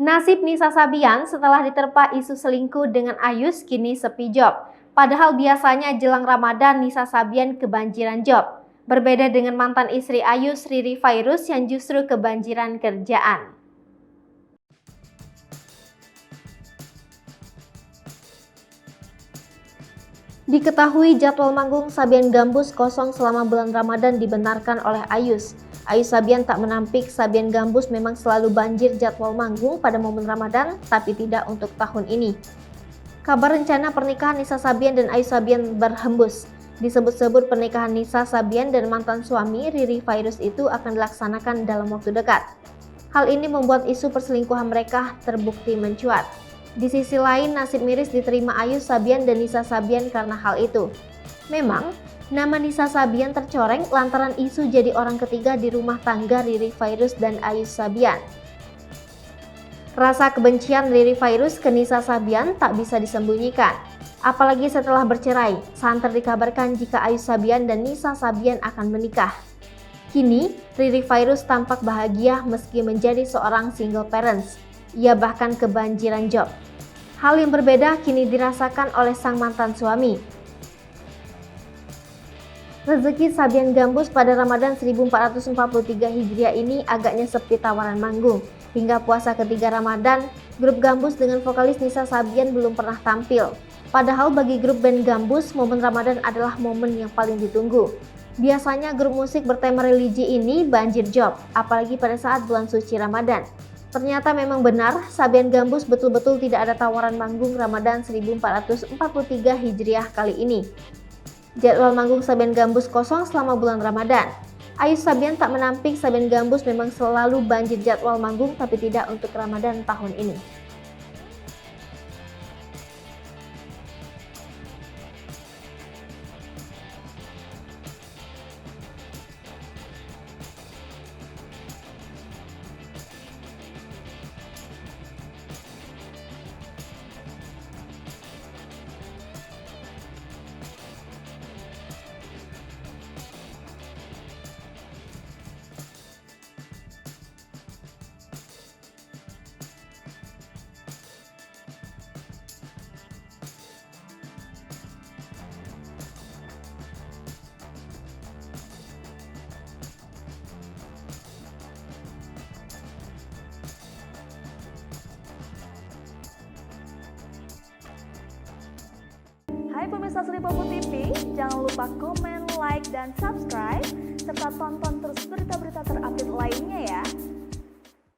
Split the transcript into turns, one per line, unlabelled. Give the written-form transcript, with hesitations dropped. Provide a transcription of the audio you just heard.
Nasib Nisa Sabian setelah diterpa isu selingkuh dengan Ayus kini sepi job. Padahal biasanya jelang Ramadan Nisa Sabian kebanjiran job. Berbeda dengan mantan istri Ayus, Riri Fairuz yang justru kebanjiran kerjaan. Diketahui jadwal manggung Sabian Gambus kosong selama bulan Ramadan dibenarkan oleh Ayus. Ayus Sabian tak menampik Sabian Gambus memang selalu banjir jadwal manggung pada momen Ramadan, tapi tidak untuk tahun ini. Kabar rencana pernikahan Nisa Sabian dan Ayus Sabian berhembus. Disebut-sebut pernikahan Nisa Sabian dan mantan suami Riri Fairuz itu akan dilaksanakan dalam waktu dekat. Hal ini membuat isu perselingkuhan mereka terbukti mencuat. Di sisi lain, nasib miris diterima Ayus Sabian dan Nisa Sabian karena hal itu. Memang, nama Nisa Sabian tercoreng lantaran isu jadi orang ketiga di rumah tangga Riri Fairuz dan Ayus Sabian. Rasa kebencian Riri Fairuz ke Nisa Sabian tak bisa disembunyikan. Apalagi setelah bercerai, santer dikabarkan jika Ayus Sabian dan Nisa Sabian akan menikah. Kini, Riri Fairuz tampak bahagia meski menjadi seorang single parents. Ia bahkan kebanjiran job. Hal yang berbeda kini dirasakan oleh sang mantan suami. Rezeki Sabian Gambus pada Ramadan 1443 Hijriah ini agaknya sepi tawaran manggung. Hingga puasa ketiga Ramadan, grup Gambus dengan vokalis Nisa Sabian belum pernah tampil. Padahal bagi grup band Gambus, momen Ramadan adalah momen yang paling ditunggu. Biasanya grup musik bertema religi ini banjir job, apalagi pada saat bulan suci Ramadan. Ternyata memang benar, Sabian Gambus betul-betul tidak ada tawaran manggung Ramadan 1443 Hijriah kali ini. Jadwal manggung Sabian Gambus kosong selama bulan Ramadan. Ayus Sabian tak menampik Sabian Gambus memang selalu banjir jadwal manggung tapi tidak untuk Ramadan tahun ini.
Hai pemirsa Sri Popo TV, jangan lupa komen, like, dan subscribe, serta tonton terus berita-berita terupdate lainnya